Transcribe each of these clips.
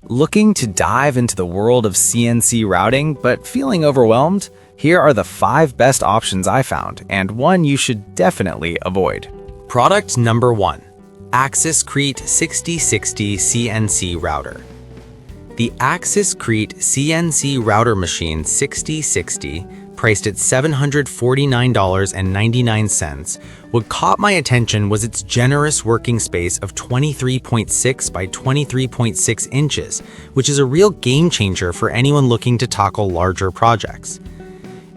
Looking to dive into the world of CNC routing but feeling overwhelmed? Here are the 5 best options I found, and one you should definitely avoid. Product number 1. Aliexpress 6060 CNC Router. The Aliexpress CNC Router Machine 6060, priced at $749.99, what caught my attention was its generous working space of 23.6 by 23.6 inches, which is a real game changer for anyone looking to tackle larger projects.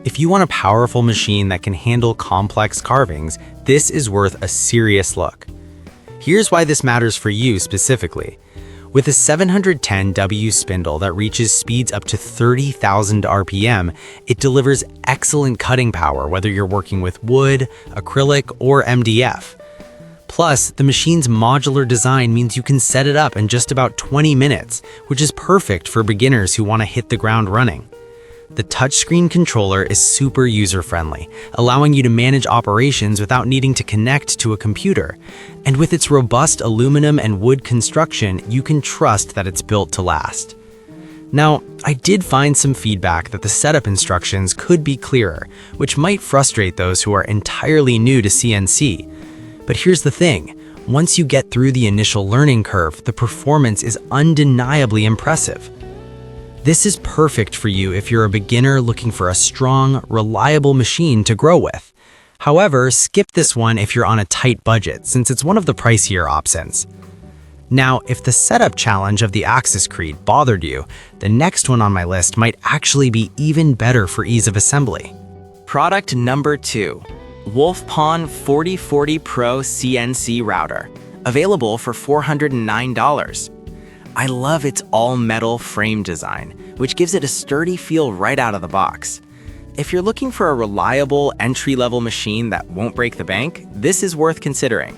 If you want a powerful machine that can handle complex carvings, this is worth a serious look. Here's why this matters for you specifically. With a 710W spindle that reaches speeds up to 30,000 RPM, it delivers excellent cutting power whether you're working with wood, acrylic, or MDF. Plus, the machine's modular design means you can set it up in just about 20 minutes, which is perfect for beginners who want to hit the ground running. The touchscreen controller is super user-friendly, allowing you to manage operations without needing to connect to a computer. And with its robust aluminum and wood construction, you can trust that it's built to last. Now, I did find some feedback that the setup instructions could be clearer, which might frustrate those who are entirely new to CNC. But here's the thing, once you get through the initial learning curve, the performance is undeniably impressive. This is perfect for you if you're a beginner looking for a strong, reliable machine to grow with. However, skip this one if you're on a tight budget, since it's one of the pricier options. Now, if the setup challenge of the Aliexpress bothered you, the next one on my list might actually be even better for ease of assembly. Product number 2. Wolfpawn 4040 Pro CNC Router, available for $409. I love its all-metal frame design, which gives it a sturdy feel right out of the box. If you're looking for a reliable entry-level machine that won't break the bank, this is worth considering.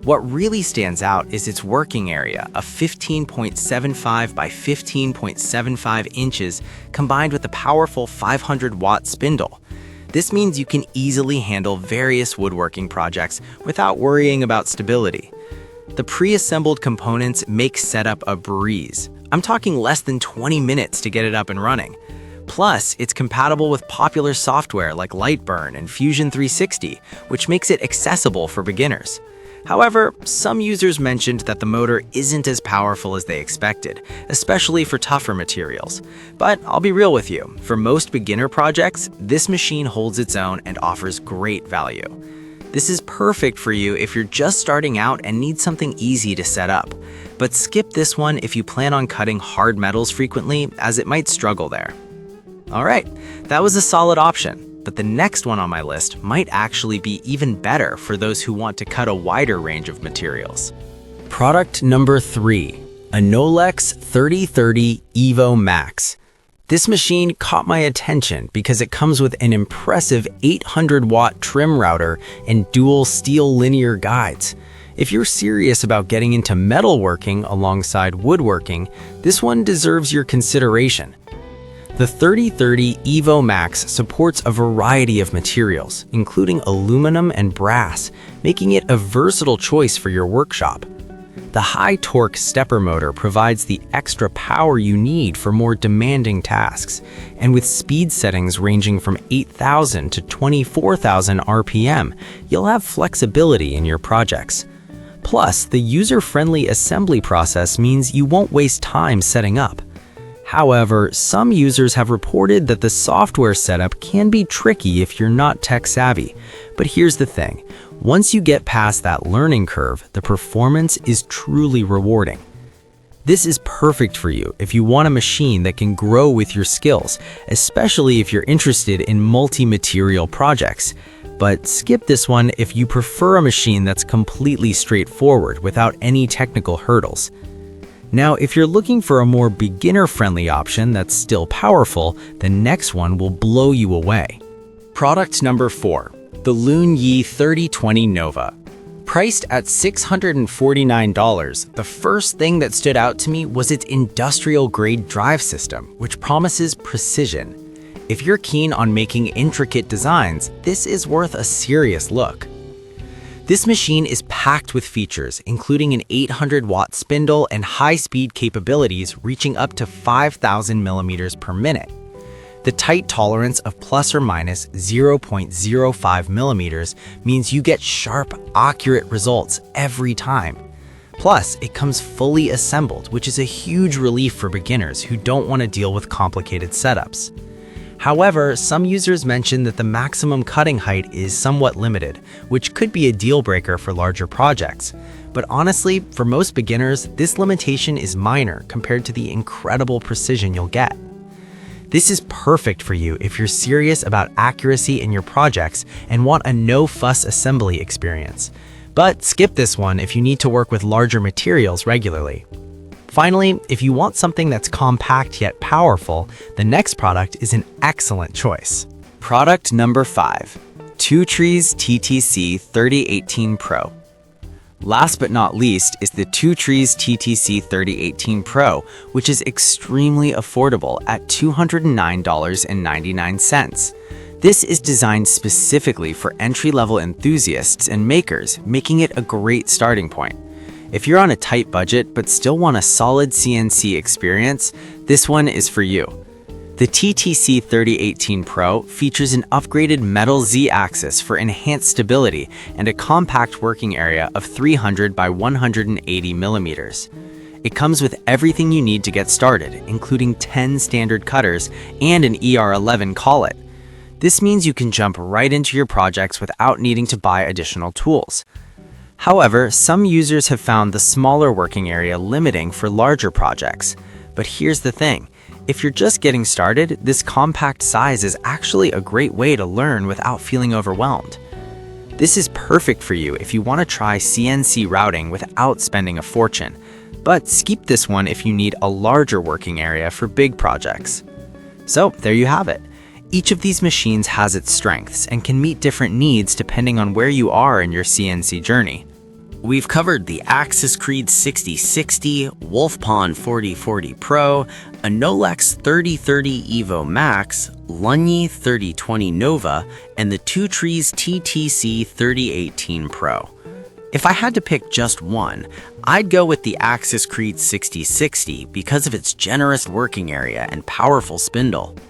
What really stands out is its working area of 15.75 by 15.75 inches combined with a powerful 500-watt spindle. This means you can easily handle various woodworking projects without worrying about stability. The pre-assembled components make setup a breeze. I'm talking less than 20 minutes to get it up and running. Plus, it's compatible with popular software like Lightburn and Fusion 360, which makes it accessible for beginners. However, some users mentioned that the motor isn't as powerful as they expected, especially for tougher materials. But I'll be real with you, for most beginner projects, this machine holds its own and offers great value. This is perfect for you if you're just starting out and need something easy to set up. But skip this one if you plan on cutting hard metals frequently, as it might struggle there. Alright, that was a solid option, but the next one on my list might actually be even better for those who want to cut a wider range of materials. Product number 3. A Nolex 3030 Evo Max. This machine caught my attention because it comes with an impressive 800-watt trim router and dual steel linear guides. If you're serious about getting into metalworking alongside woodworking, this one deserves your consideration. The 3030 Evo Max supports a variety of materials, including aluminum and brass, making it a versatile choice for your workshop. The high-torque stepper motor provides the extra power you need for more demanding tasks, and with speed settings ranging from 8,000 to 24,000 RPM, you'll have flexibility in your projects. Plus, the user-friendly assembly process means you won't waste time setting up. However, some users have reported that the software setup can be tricky if you're not tech-savvy. But here's the thing. Once you get past that learning curve, the performance is truly rewarding. This is perfect for you if you want a machine that can grow with your skills, especially if you're interested in multi-material projects. But skip this one if you prefer a machine that's completely straightforward without any technical hurdles. Now, if you're looking for a more beginner-friendly option that's still powerful, the next one will blow you away. Product number 4. The Lunyi 3020 Nova. Priced at $649, the first thing that stood out to me was its industrial-grade drive system, which promises precision. If you're keen on making intricate designs, this is worth a serious look. This machine is packed with features, including an 800-watt spindle and high-speed capabilities reaching up to 5,000 millimeters per minute. The tight tolerance of plus or minus 0.05 millimeters means you get sharp, accurate results every time. Plus, it comes fully assembled, which is a huge relief for beginners who don't want to deal with complicated setups. However, some users mention that the maximum cutting height is somewhat limited, which could be a deal breaker for larger projects. But honestly, for most beginners, this limitation is minor compared to the incredible precision you'll get. This is perfect for you if you're serious about accuracy in your projects and want a no-fuss assembly experience. But skip this one if you need to work with larger materials regularly. Finally, if you want something that's compact yet powerful, the next product is an excellent choice. Product number 5, Two Trees TTC 3018 Pro. Last but not least is the Two Trees TTC 3018 Pro, which is extremely affordable at $209.99. This is designed specifically for entry-level enthusiasts and makers, making it a great starting point. If you're on a tight budget but still want a solid CNC experience, this one is for you. The TTC 3018 Pro features an upgraded metal Z-axis for enhanced stability and a compact working area of 300 by 180 millimeters. It comes with everything you need to get started, including 10 standard cutters and an ER11 collet. This means you can jump right into your projects without needing to buy additional tools. However, some users have found the smaller working area limiting for larger projects. But here's the thing. If you're just getting started, this compact size is actually a great way to learn without feeling overwhelmed. This is perfect for you if you want to try CNC routing without spending a fortune, but skip this one if you need a larger working area for big projects. So there you have it. Each of these machines has its strengths and can meet different needs depending on where you are in your CNC journey. We've covered the Axis Creed 6060, Wolfpawn 4040 Pro, a Nolex 3030 Evo Max, Lunyi 3020 Nova, and the Two Trees TTC 3018 Pro. If I had to pick just one, I'd go with the Axis Creed 6060 because of its generous working area and powerful spindle.